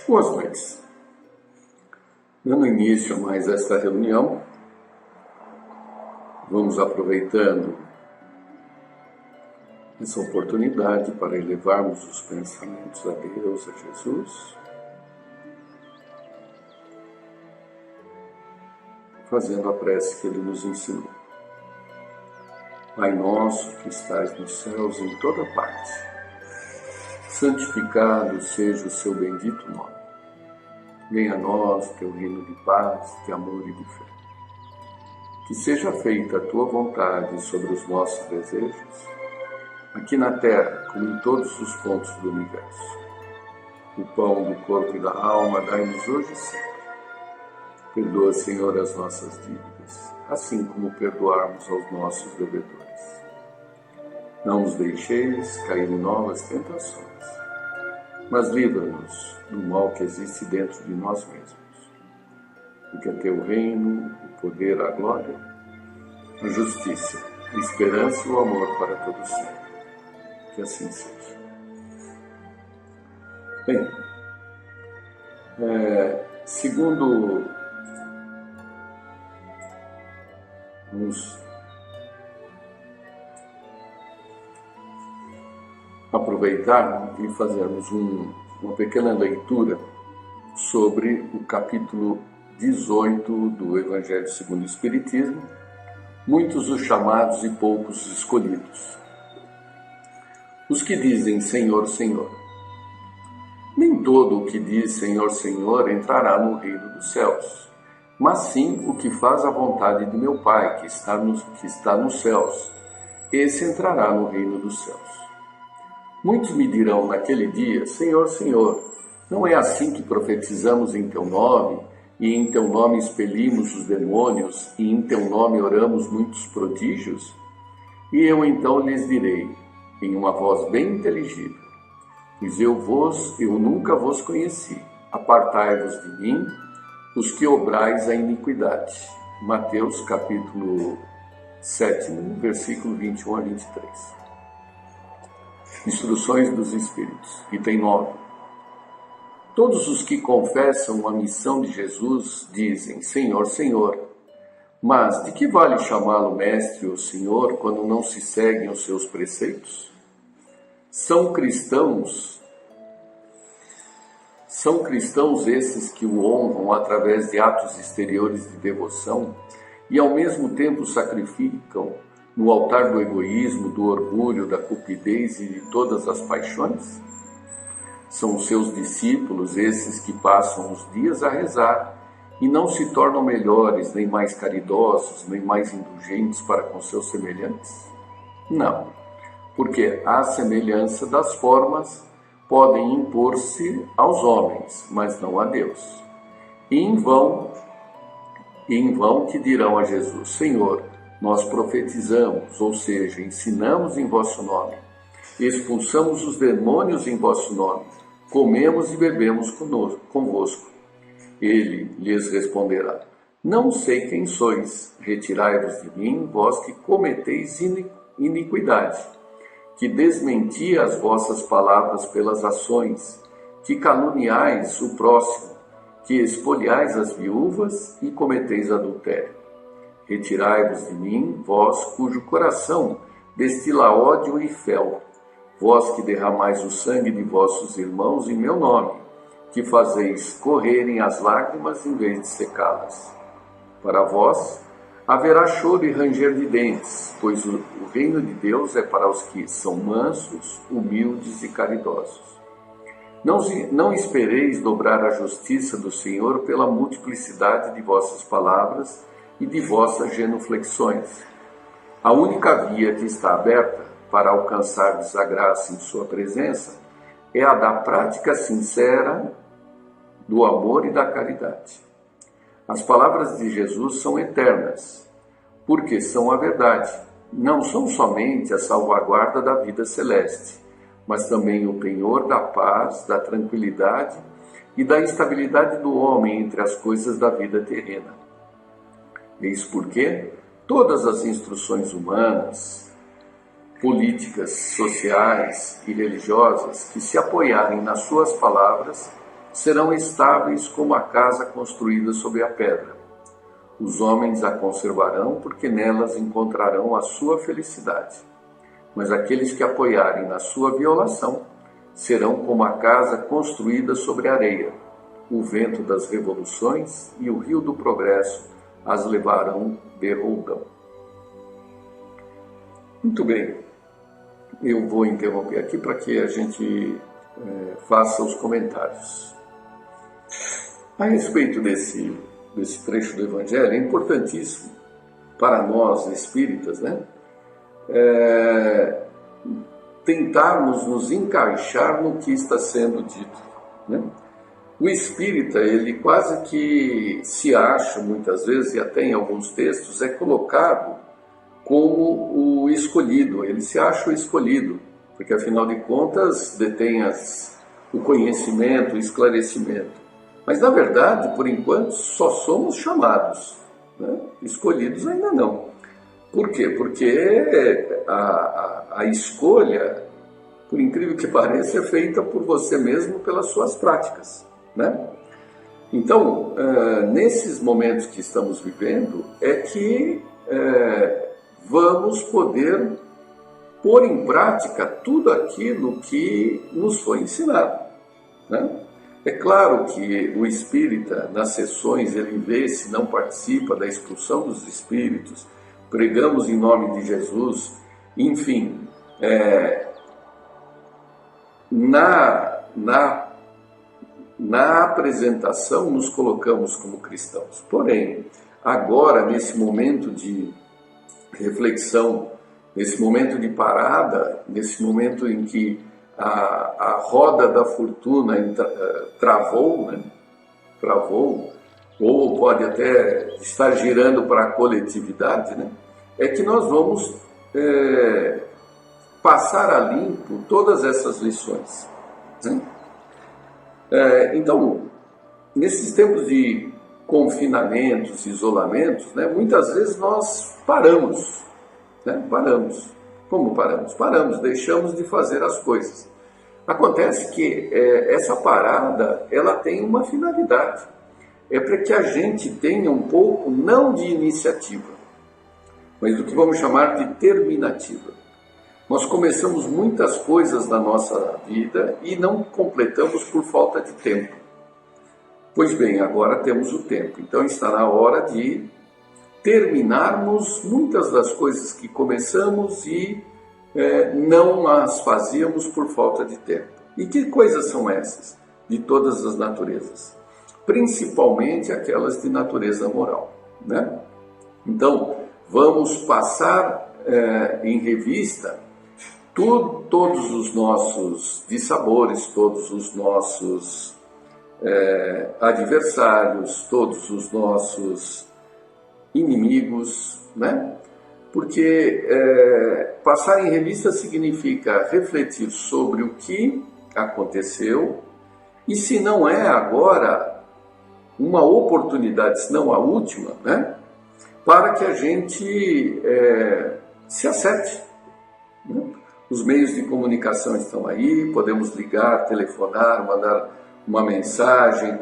Boas noites. Dando início a mais esta reunião, vamos aproveitando essa oportunidade para elevarmos os pensamentos a Deus, a Jesus, fazendo a prece que Ele nos ensinou. Pai nosso que estais nos céus em toda parte, santificado seja o seu bendito nome. Venha a nós teu reino de paz, de amor e de fé. Que seja feita a tua vontade sobre os nossos desejos, aqui na terra como em todos os pontos do universo. O pão do corpo e da alma dai-nos hoje e sempre. Perdoa, Senhor, as nossas dívidas, assim como perdoarmos aos nossos devedores. Não nos deixeis cair em novas tentações, mas livra-nos do mal que existe dentro de nós mesmos. Porque é teu reino, o poder, a glória, a justiça, a esperança e o amor para todos sempre. Que assim seja. Bem, segundo vamos aproveitar e fazermos uma pequena leitura sobre o capítulo 18 do Evangelho segundo o Espiritismo, muitos os chamados e poucos os escolhidos. Os que dizem Senhor, Senhor. Nem todo o que diz Senhor, Senhor entrará no reino dos céus, mas sim o que faz a vontade de meu Pai, que está nos céus. Esse entrará no reino dos céus. Muitos me dirão naquele dia, Senhor, Senhor, não é assim que profetizamos em teu nome, e em teu nome expelimos os demônios, e em teu nome oramos muitos prodígios? E eu então lhes direi, em uma voz bem inteligível, pois eu nunca vos conheci, apartai-vos de mim, os que obrais a iniquidade. Mateus capítulo 7, versículo 21 a 23. Instruções dos Espíritos, item 9. Todos os que confessam a missão de Jesus dizem, Senhor, Senhor. Mas de que vale chamá-lo Mestre ou Senhor quando não se seguem os seus preceitos? São cristãos esses que o honram através de atos exteriores de devoção e ao mesmo tempo sacrificam no altar do egoísmo, do orgulho, da cupidez e de todas as paixões? São os seus discípulos esses que passam os dias a rezar e não se tornam melhores, nem mais caridosos, nem mais indulgentes para com seus semelhantes? Não, porque a semelhança das formas podem impor-se aos homens, mas não a Deus. E em vão que dirão a Jesus, Senhor, nós profetizamos, ou seja, ensinamos em vosso nome, expulsamos os demônios em vosso nome, comemos e bebemos convosco. Ele lhes responderá, não sei quem sois, retirai-vos de mim, vós que cometeis iniquidade, que desmenti as vossas palavras pelas ações, que caluniais o próximo, que espoliais as viúvas e cometeis adultério. Retirai-vos de mim, vós cujo coração destila ódio e fel, vós que derramais o sangue de vossos irmãos em meu nome, que fazeis correrem as lágrimas em vez de secá-las. Para vós haverá choro e ranger de dentes, pois o reino de Deus é para os que são mansos, humildes e caridosos. Não espereis dobrar a justiça do Senhor pela multiplicidade de vossas palavras e de vossas genuflexões. A única via que está aberta para alcançardes a graça em sua presença é a da prática sincera do amor e da caridade. As palavras de Jesus são eternas, porque são a verdade. Não são somente a salvaguarda da vida celeste, mas também o penhor da paz, da tranquilidade e da estabilidade do homem entre as coisas da vida terrena. Eis porque todas as instruções humanas, políticas, sociais e religiosas que se apoiarem nas suas palavras serão estáveis como a casa construída sobre a pedra. Os homens a conservarão porque nelas encontrarão a sua felicidade. Mas aqueles que apoiarem na sua violação serão como a casa construída sobre areia. O vento das revoluções e o rio do progresso as levarão de roldão. Muito bem, eu vou interromper aqui para que a gente faça os comentários. A respeito desse trecho do Evangelho, é importantíssimo para nós espíritas, né? Tentarmos nos encaixar no que está sendo dito, né? O espírita, ele quase que se acha, muitas vezes, e até em alguns textos, é colocado como o escolhido, ele se acha o escolhido, porque afinal de contas detém o conhecimento, o esclarecimento. Mas na verdade, por enquanto, só somos chamados, né? Escolhidos ainda não. Por quê? Porque a escolha, por incrível que pareça, é feita por você mesmo pelas suas práticas, né? Então, nesses momentos que estamos vivendo, é que vamos poder pôr em prática tudo aquilo que nos foi ensinado, né? É claro que o espírita, nas sessões, ele vê se não participa da expulsão dos espíritos, pregamos em nome de Jesus, enfim, na apresentação nos colocamos como cristãos. Porém, agora, nesse momento de reflexão, nesse momento de parada, nesse momento em que a roda da fortuna travou, né? Travou, ou pode até estar girando para a coletividade, né? É que nós vamos passar a limpo todas essas lições, né? Então, nesses tempos de confinamentos, isolamentos, né, muitas vezes nós paramos, né? Paramos. Como paramos? Paramos, deixamos de fazer as coisas. Acontece que essa parada, ela tem uma finalidade. É para que a gente tenha um pouco, não de iniciativa, mas do que vamos chamar de terminativa. Nós começamos muitas coisas na nossa vida e não completamos por falta de tempo. Pois bem, agora temos o tempo. Então está na hora de terminarmos muitas das coisas que começamos e não as fazíamos por falta de tempo. E que coisas são essas? De todas as naturezas. Principalmente aquelas de natureza moral, né? Então, vamos passar em revista todos os nossos dissabores, todos os nossos adversários, todos os nossos inimigos, né? Porque passar em revista significa refletir sobre o que aconteceu e, se não é agora, uma oportunidade, se não a última, né? Para que a gente se acerte, né? Os meios de comunicação estão aí, podemos ligar, telefonar, mandar uma mensagem.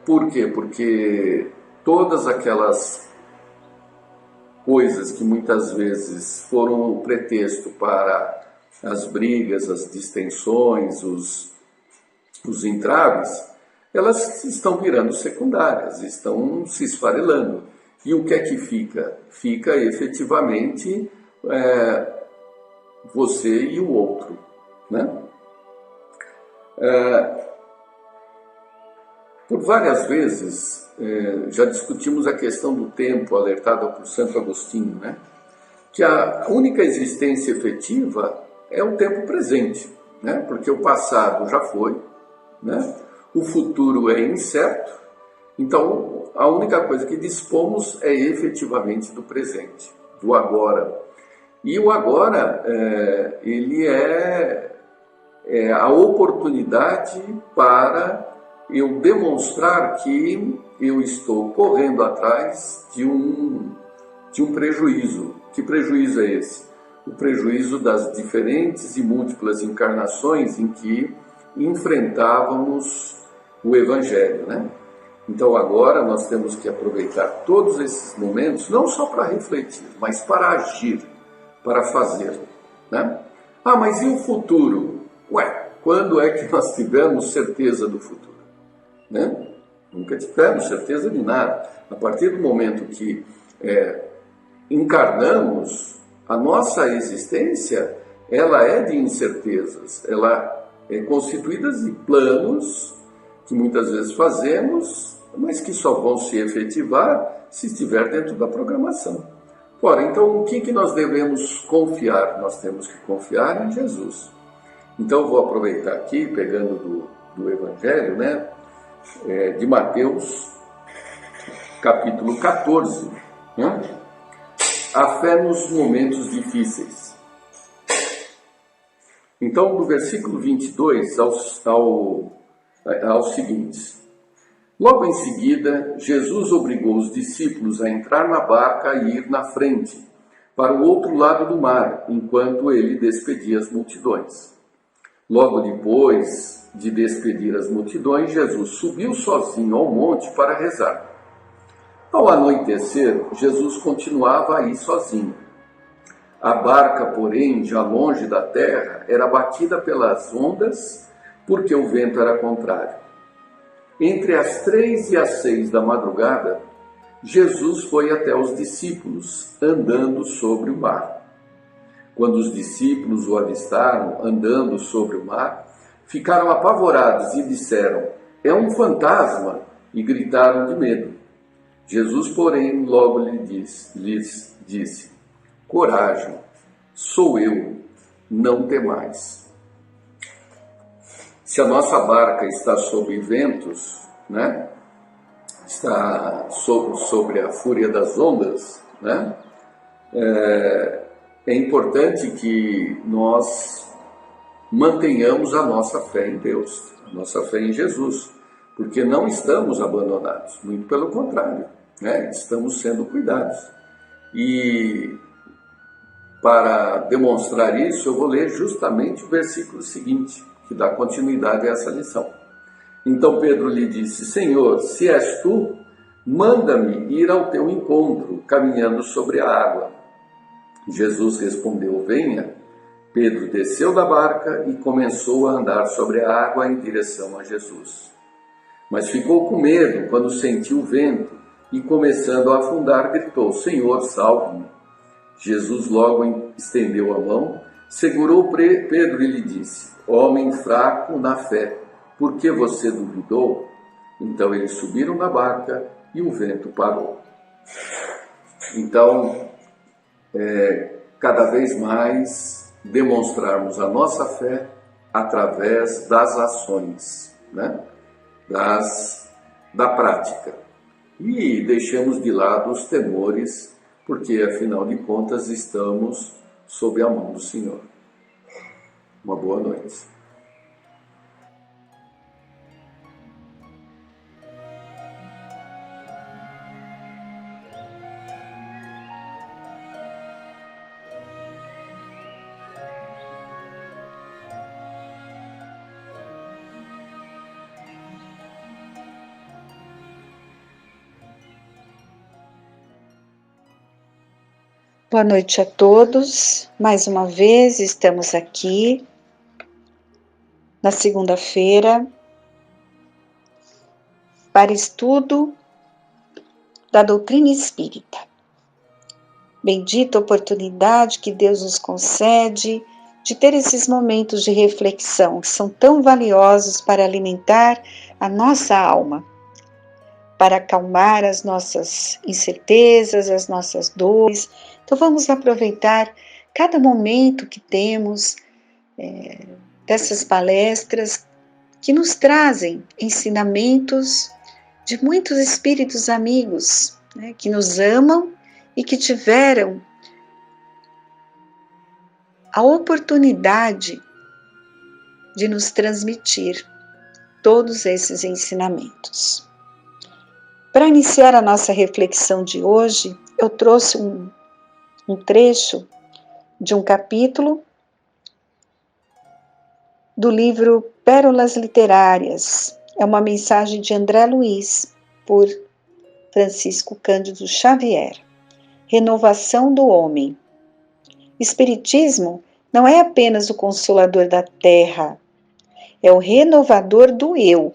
Por quê? Porque todas aquelas coisas que muitas vezes foram o pretexto para as brigas, as distensões, os entraves, elas estão virando secundárias, estão se esfarelando. E o que é que fica? Fica efetivamente você e o outro, né? Por várias vezes já discutimos a questão do tempo, alertada por Santo Agostinho, né? Que a única existência efetiva é o tempo presente, né? Porque o passado já foi, né? O futuro é incerto, então a única coisa que dispomos é efetivamente do presente, do agora. E o agora, ele é a oportunidade para eu demonstrar que eu estou correndo atrás de um prejuízo. Que prejuízo é esse? O prejuízo das diferentes e múltiplas encarnações em que enfrentávamos o Evangelho, né? Então agora nós temos que aproveitar todos esses momentos, não só para refletir, mas para agir, para fazer, né? Ah, mas e o futuro? Ué, quando é que nós tivemos certeza do futuro? Né? Nunca tivemos certeza de nada. A partir do momento que encarnamos, a nossa existência, ela é de incertezas, ela é constituída de planos que muitas vezes fazemos, mas que só vão se efetivar se estiver dentro da programação. Ora, então o que nós devemos confiar? Nós temos que confiar em Jesus. Então eu vou aproveitar aqui, pegando do Evangelho, né, de Mateus, capítulo 14, né? A fé nos momentos difíceis. Então, do versículo 22 ao seguinte: logo em seguida, Jesus obrigou os discípulos a entrar na barca e ir na frente, para o outro lado do mar, enquanto ele despedia as multidões. Logo depois de despedir as multidões, Jesus subiu sozinho ao monte para rezar. Ao anoitecer, Jesus continuava aí sozinho. A barca, porém, já longe da terra, era batida pelas ondas, porque o vento era contrário. Entre as 3 e as 6 da madrugada, Jesus foi até os discípulos, andando sobre o mar. Quando os discípulos o avistaram andando sobre o mar, ficaram apavorados e disseram: é um fantasma, e gritaram de medo. Jesus, porém, logo lhes disse: coragem, sou eu, não temais. Se a nossa barca está sob ventos, né, está sobre a fúria das ondas, né, é importante que nós mantenhamos a nossa fé em Deus, a nossa fé em Jesus, porque não estamos abandonados, muito pelo contrário, né? Estamos sendo cuidados. E para demonstrar isso, eu vou ler justamente o versículo seguinte, que dá continuidade a essa lição. Então Pedro lhe disse: Senhor, se és tu, manda-me ir ao teu encontro, caminhando sobre a água. Jesus respondeu: venha. Pedro desceu da barca e começou a andar sobre a água em direção a Jesus. Mas ficou com medo quando sentiu o vento e, começando a afundar, gritou: Senhor, salve-me. Jesus logo estendeu a mão, segurou Pedro e lhe disse: homem fraco na fé, por que você duvidou? Então eles subiram na barca e o vento parou. Então, cada vez mais demonstrarmos a nossa fé através das ações, né? Da prática. E deixemos de lado os temores, porque afinal de contas estamos sob a mão do Senhor. Uma boa noite. Boa noite a todos. Mais uma vez estamos aqui na segunda-feira para estudo da doutrina espírita. Bendita oportunidade que Deus nos concede de ter esses momentos de reflexão que são tão valiosos para alimentar a nossa alma, para acalmar as nossas incertezas, as nossas dores. Então vamos aproveitar cada momento que temos dessas palestras que nos trazem ensinamentos de muitos espíritos amigos, né, que nos amam e que tiveram a oportunidade de nos transmitir todos esses ensinamentos. Para iniciar a nossa reflexão de hoje, eu trouxe um trecho de um capítulo do livro Pérolas Literárias, É uma mensagem de André Luiz, por Francisco Cândido Xavier. Renovação do homem. Espiritismo não é apenas o consolador da terra, é o renovador do eu.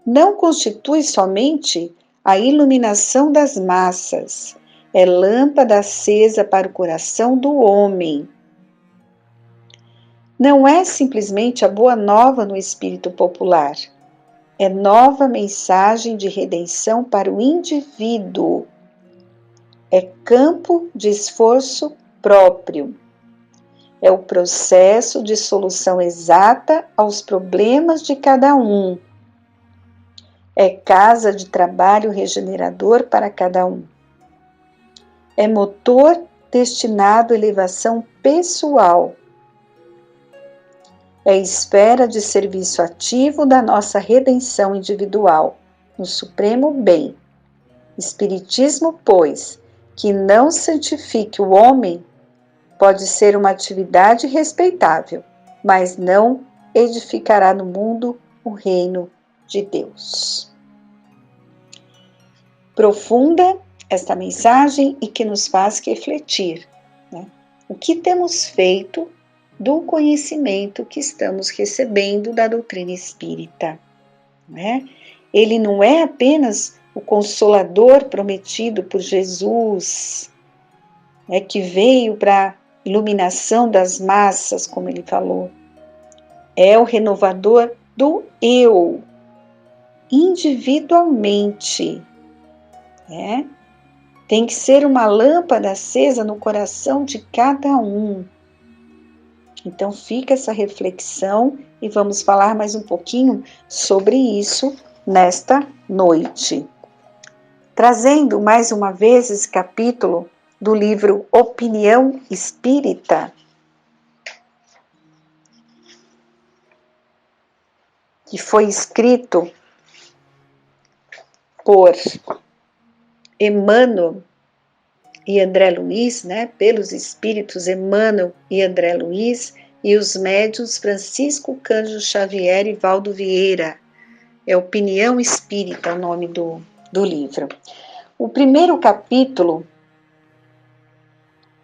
Não constitui somente a iluminação das massas, é lâmpada acesa para o coração do homem. Não é simplesmente a boa nova no espírito popular, é nova mensagem de redenção para o indivíduo. É campo de esforço próprio. É o processo de solução exata aos problemas de cada um. É casa de trabalho regenerador para cada um. É motor destinado à elevação pessoal. É esfera de serviço ativo da nossa redenção individual, no supremo bem. Espiritismo, pois, que não santifique o homem, pode ser uma atividade respeitável, mas não edificará no mundo o reino de Deus. Profunda esta mensagem e que nos faz refletir, né? O que temos feito do conhecimento que estamos recebendo da doutrina espírita, né? Ele não é apenas o consolador prometido por Jesus, né, que veio para iluminação das massas, como ele falou. É o renovador do eu, individualmente. Né? Tem que ser uma lâmpada acesa no coração de cada um. Então fica essa reflexão e vamos falar mais um pouquinho sobre isso nesta noite. Trazendo mais uma vez esse capítulo do livro Opinião Espírita, que foi escrito por Emmanuel e André Luiz, né, pelos espíritos Emmanuel e André Luiz, e os médiuns Francisco Cândido Xavier e Valdo Vieira. É Opinião Espírita o nome do livro. O primeiro capítulo,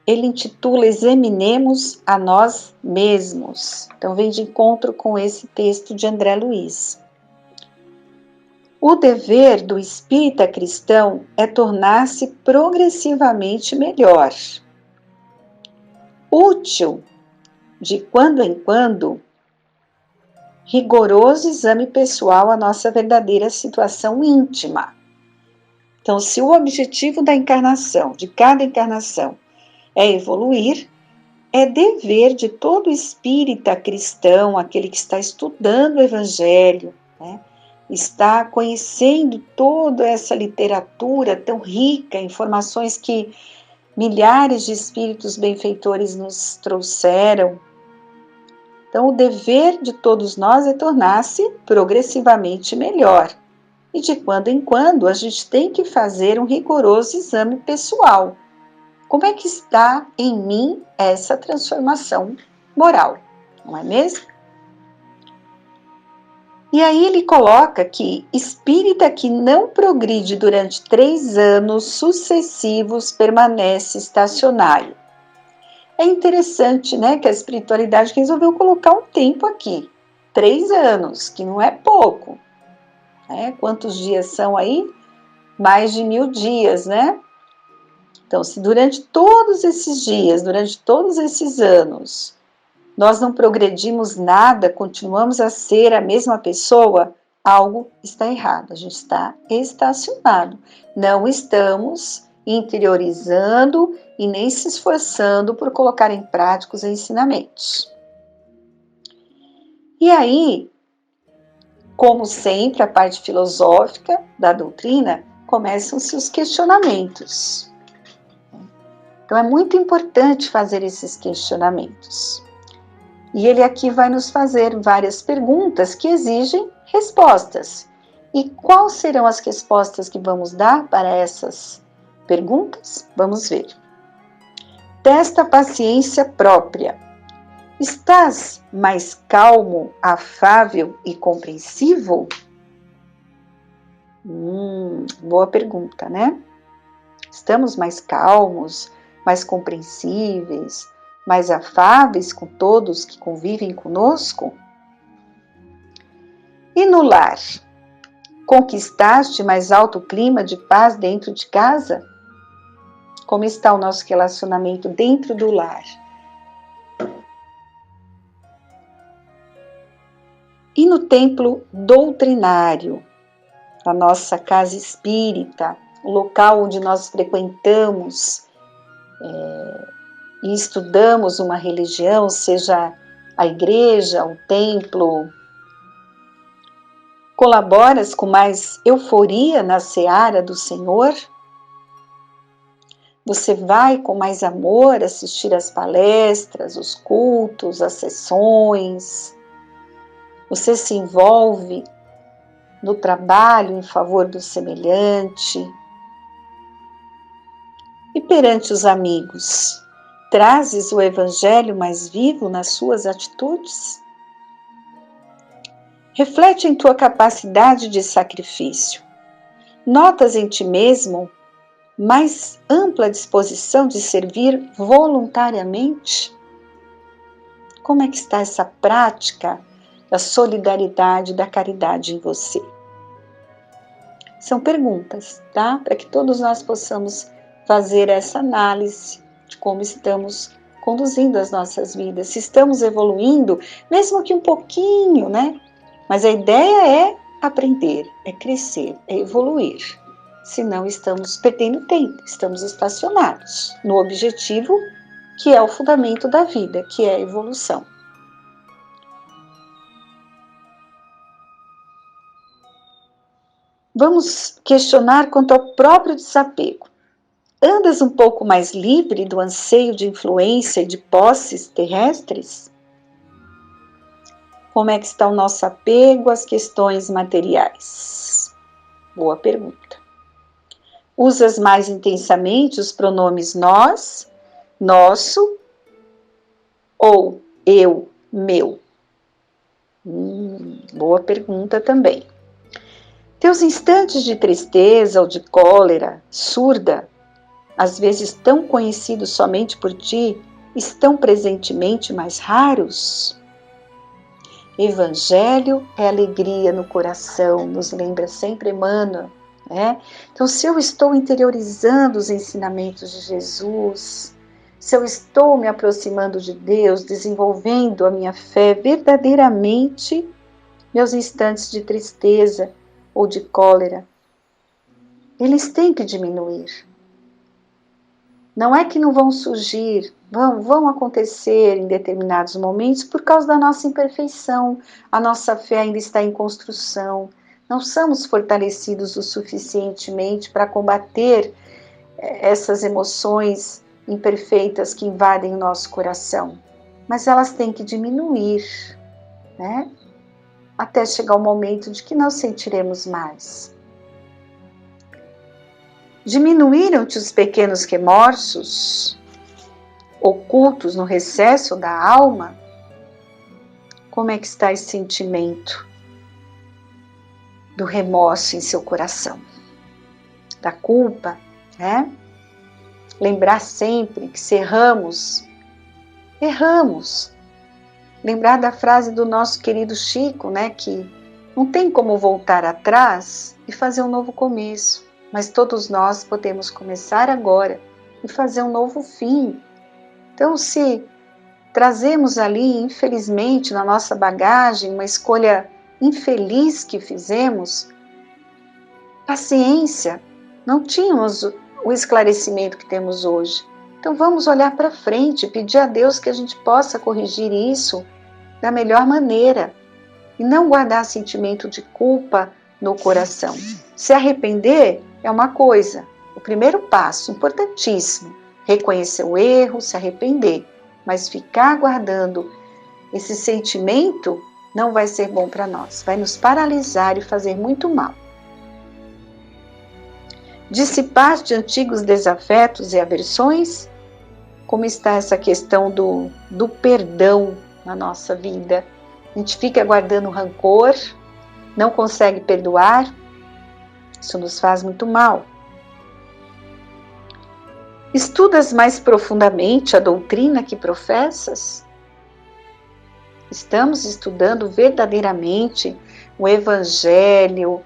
ele intitula Examinemos a nós mesmos. Então vem de encontro com esse texto de André Luiz. O dever do espírita cristão é tornar-se progressivamente melhor. Útil, de quando em quando, rigoroso exame pessoal à nossa verdadeira situação íntima. Então, se o objetivo da encarnação, de cada encarnação, é evoluir, é dever de todo espírita cristão, aquele que está estudando o Evangelho, né? Está conhecendo toda essa literatura tão rica, informações que milhares de espíritos benfeitores nos trouxeram. Então, o dever de todos nós é tornar-se progressivamente melhor. E de quando em quando a gente tem que fazer um rigoroso exame pessoal. Como é que está em mim essa transformação moral, não é mesmo? E aí ele coloca que espírita que não progride durante 3 anos sucessivos permanece estacionário. É interessante, né, que a espiritualidade resolveu colocar um tempo aqui, 3 anos, que não é pouco. Né? Quantos dias são aí? Mais de 1000 dias, né? Então, se durante todos esses dias, durante todos esses anos, nós não progredimos nada, continuamos a ser a mesma pessoa, algo está errado, a gente está estacionado. Não estamos interiorizando e nem se esforçando por colocar em prática os ensinamentos. E aí, como sempre, a parte filosófica da doutrina, começam-se os questionamentos. Então, é muito importante fazer esses questionamentos. E ele aqui vai nos fazer várias perguntas que exigem respostas. E quais serão as respostas que vamos dar para essas perguntas? Vamos ver. Testa a paciência própria. Estás mais calmo, afável e compreensivo? Boa pergunta, né? Estamos mais calmos, mais compreensíveis, mais afáveis com todos que convivem conosco? E no lar? Conquistaste mais alto clima de paz dentro de casa? Como está o nosso relacionamento dentro do lar? E no templo doutrinário, na nossa casa espírita, o local onde nós frequentamos e estudamos uma religião, seja a igreja, o templo, colaboras com mais euforia na seara do Senhor? Você vai com mais amor assistir às palestras, os cultos, as sessões? Você se envolve no trabalho em favor do semelhante? E perante os amigos, trazes o Evangelho mais vivo nas suas atitudes? Reflete em tua capacidade de sacrifício. Notas em ti mesmo mais ampla disposição de servir voluntariamente? Como é que está essa prática da solidariedade, da caridade em você? São perguntas, tá? Para que todos nós possamos fazer essa análise de como estamos conduzindo as nossas vidas, se estamos evoluindo, mesmo que um pouquinho, né? Mas a ideia é aprender, é crescer, é evoluir. Senão estamos perdendo tempo, estamos estacionados no objetivo que é o fundamento da vida, que é a evolução. Vamos questionar quanto ao próprio desapego. Andas um pouco mais livre do anseio de influência e de posses terrestres? Como é que está o nosso apego às questões materiais? Boa pergunta. Usas mais intensamente os pronomes nós, nosso ou eu, meu? Boa pergunta também. Teus instantes de tristeza ou de cólera surda, às vezes tão conhecidos somente por ti, estão presentemente mais raros? Evangelho é alegria no coração, nos lembra sempre Emmanuel, né? Então, se eu estou interiorizando os ensinamentos de Jesus, se eu estou me aproximando de Deus, desenvolvendo a minha fé verdadeiramente, meus instantes de tristeza ou de cólera, eles têm que diminuir. Não é que não vão surgir, vão acontecer em determinados momentos por causa da nossa imperfeição, a nossa fé ainda está em construção, não somos fortalecidos o suficientemente para combater essas emoções imperfeitas que invadem o nosso coração, mas elas têm que diminuir, né? Até chegar o momento de que não sentiremos mais. Diminuíram-te os pequenos remorsos ocultos no recesso da alma? Como é que está esse sentimento do remorso em seu coração? Da culpa, né? Lembrar sempre que se erramos. Lembrar da frase do nosso querido Chico, né? Que não tem como voltar atrás e fazer um novo começo. Mas todos nós podemos começar agora e fazer um novo fim. Então, se trazemos ali, infelizmente, na nossa bagagem, uma escolha infeliz que fizemos, paciência, não tínhamos o esclarecimento que temos hoje. Então, vamos olhar para frente, pedir a Deus que a gente possa corrigir isso da melhor maneira e não guardar sentimento de culpa no coração. Se arrepender é uma coisa, o primeiro passo, importantíssimo, reconhecer o erro, se arrepender, mas ficar guardando esse sentimento não vai ser bom para nós, vai nos paralisar e fazer muito mal. Dissipaste antigos desafetos e aversões? Como está essa questão do perdão na nossa vida. A gente fica guardando rancor, não consegue perdoar, isso nos faz muito mal. Estudas mais profundamente a doutrina que professas? Estamos estudando verdadeiramente o Evangelho,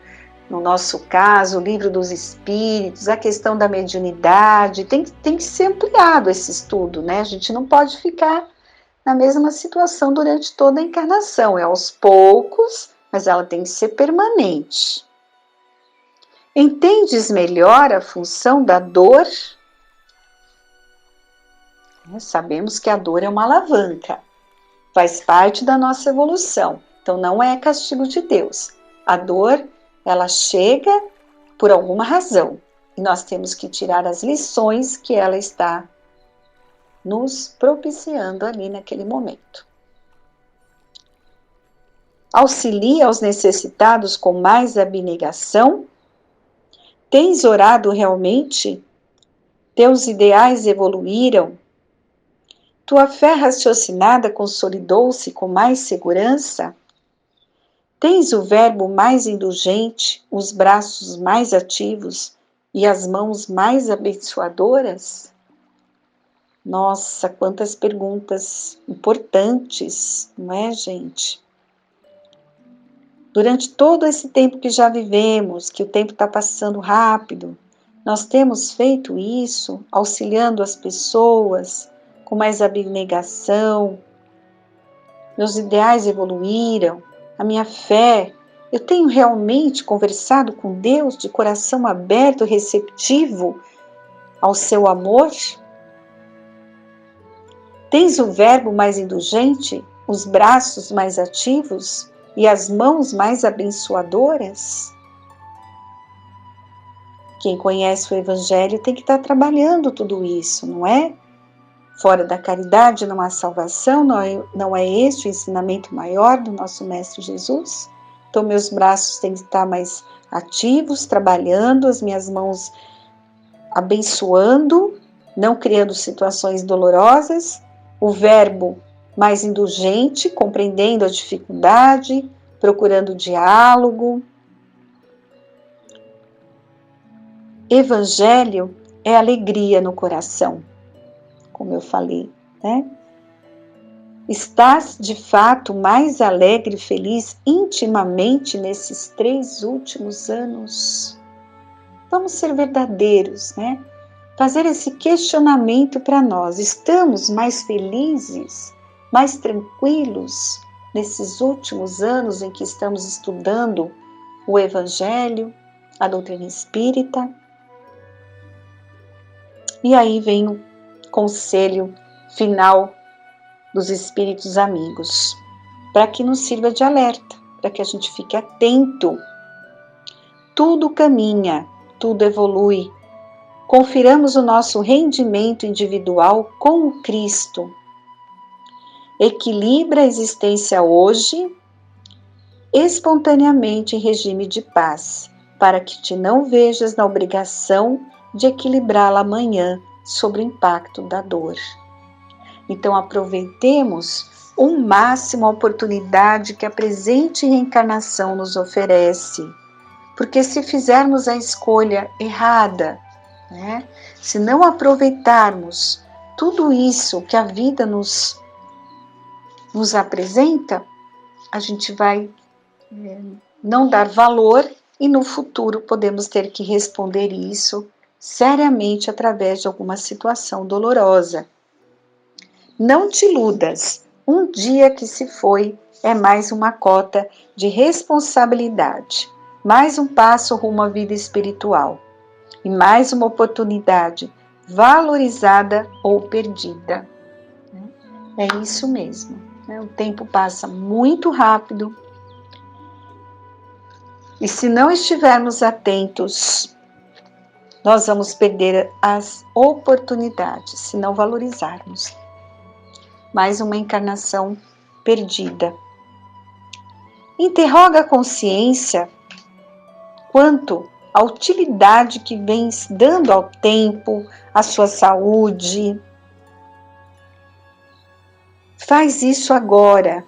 no nosso caso, o Livro dos Espíritos, a questão da mediunidade, tem que ser ampliado esse estudo, né? A gente não pode ficar na mesma situação durante toda a encarnação, é aos poucos, mas ela tem que ser permanente. Entendes melhor a função da dor? Sabemos que a dor é uma alavanca, faz parte da nossa evolução, então não é castigo de Deus. A dor, ela chega por alguma razão, e nós temos que tirar as lições que ela está nos propiciando ali naquele momento. Auxilia aos necessitados com mais abnegação? Tens orado realmente? Teus ideais evoluíram? Tua fé raciocinada consolidou-se com mais segurança? Tens o verbo mais indulgente, os braços mais ativos e as mãos mais abençoadoras? Nossa, quantas perguntas importantes, não é, gente? Durante todo esse tempo que já vivemos, que o tempo está passando rápido, nós temos feito isso, auxiliando as pessoas com mais abnegação. Meus ideais evoluíram, a minha fé. Eu tenho realmente conversado com Deus de coração aberto, receptivo ao seu amor? Tens o verbo mais indulgente, os braços mais ativos e as mãos mais abençoadoras? Quem conhece o Evangelho tem que estar trabalhando tudo isso, não é? Fora da caridade não há salvação, não é este o ensinamento maior do nosso Mestre Jesus? Então meus braços têm que estar mais ativos, trabalhando, as minhas mãos abençoando, não criando situações dolorosas, o verbo mais indulgente, compreendendo a dificuldade, procurando diálogo. Evangelho é alegria no coração, como eu falei, né? Estás, de fato, mais alegre e feliz intimamente nesses 3 últimos anos? Vamos ser verdadeiros, né? Fazer esse questionamento para nós. Estamos mais felizes, mais tranquilos nesses últimos anos em que estamos estudando o Evangelho, a doutrina espírita? E aí vem o conselho final dos espíritos amigos, para que nos sirva de alerta, para que a gente fique atento. Tudo caminha, tudo evolui. Confiramos o nosso rendimento individual com o Cristo. Equilibra a existência hoje, espontaneamente em regime de paz, para que te não vejas na obrigação de equilibrá-la amanhã sob o impacto da dor. Então aproveitemos o máximo a oportunidade que a presente reencarnação nos oferece, porque se fizermos a escolha errada, né? Se não aproveitarmos tudo isso que a vida nos apresenta, a gente vai não dar valor e no futuro podemos ter que responder isso seriamente através de alguma situação dolorosa. Não te iludas, um dia que se foi é mais uma cota de responsabilidade, mais um passo rumo à vida espiritual. E mais uma oportunidade valorizada ou perdida. É isso mesmo. O tempo passa muito rápido. E se não estivermos atentos, nós vamos perder as oportunidades, se não valorizarmos. Mais uma encarnação perdida. Interroga a consciência quanto a utilidade que vens dando ao tempo, à sua saúde. Faz isso agora,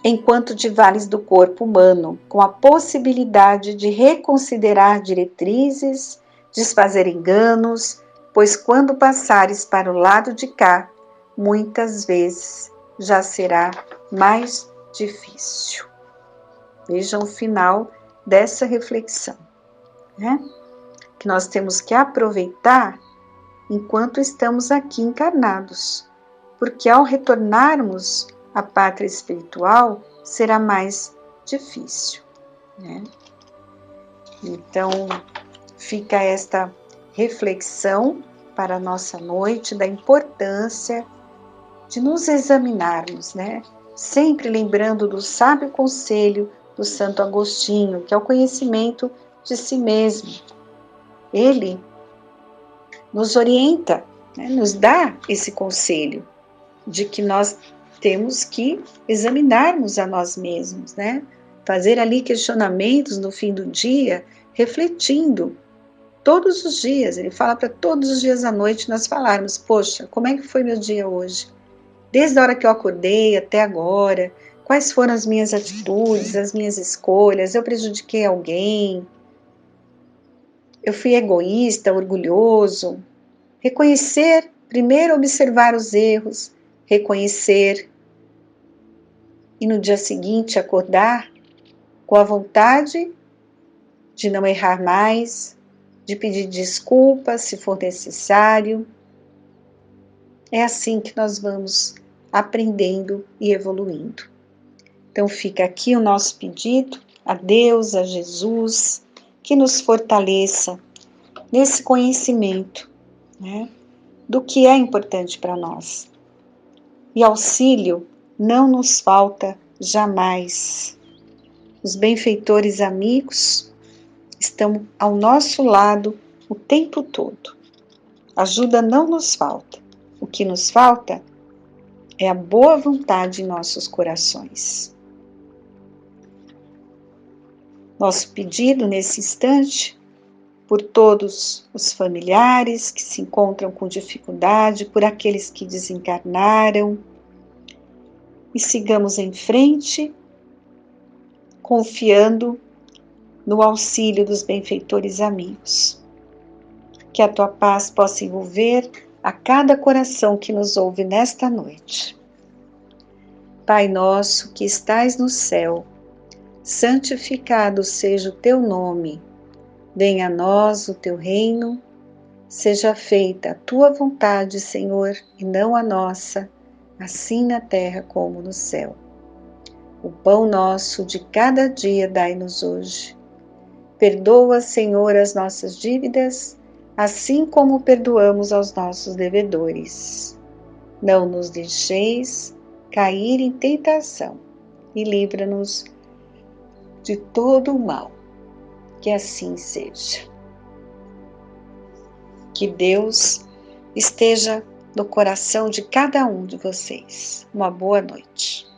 enquanto te vales do corpo humano, com a possibilidade de reconsiderar diretrizes, desfazer enganos, pois quando passares para o lado de cá, muitas vezes já será mais difícil. Vejam o final dessa reflexão, né? Que nós temos que aproveitar enquanto estamos aqui encarnados, porque ao retornarmos à pátria espiritual será mais difícil, né? Então, fica esta reflexão para a nossa noite da importância de nos examinarmos, né? Sempre lembrando do sábio conselho do Santo Agostinho, que é o conhecimento de si mesmo. Ele nos orienta, né? Nos dá esse conselho de que nós temos que examinarmos a nós mesmos, né? Fazer ali questionamentos no fim do dia, refletindo todos os dias. Ele fala para todos os dias à noite nós falarmos: poxa, como é que foi meu dia hoje? Desde a hora que eu acordei até agora, quais foram as minhas atitudes, as minhas escolhas? Eu prejudiquei alguém? Eu fui egoísta, orgulhoso? Reconhecer, primeiro observar os erros, reconhecer, e no dia seguinte acordar com a vontade de não errar mais, de pedir desculpas se for necessário. É assim que nós vamos aprendendo e evoluindo. Então fica aqui o nosso pedido a Deus, a Jesus, que nos fortaleça nesse conhecimento, né, do que é importante para nós. E auxílio não nos falta jamais. Os benfeitores amigos estão ao nosso lado o tempo todo. Ajuda não nos falta. O que nos falta é a boa vontade em nossos corações. Nosso pedido nesse instante, por todos os familiares que se encontram com dificuldade, por aqueles que desencarnaram, e sigamos em frente, confiando no auxílio dos benfeitores amigos. Que a tua paz possa envolver a cada coração que nos ouve nesta noite. Pai nosso que estais no céu, santificado seja o teu nome. Venha a nós o teu reino, seja feita a tua vontade, Senhor, e não a nossa, assim na terra como no céu. O pão nosso de cada dia dai-nos hoje. Perdoa, Senhor, as nossas dívidas, assim como perdoamos aos nossos devedores. Não nos deixeis cair em tentação e livra-nos de todo o mal. Que assim seja. Que Deus esteja no coração de cada um de vocês. Uma boa noite.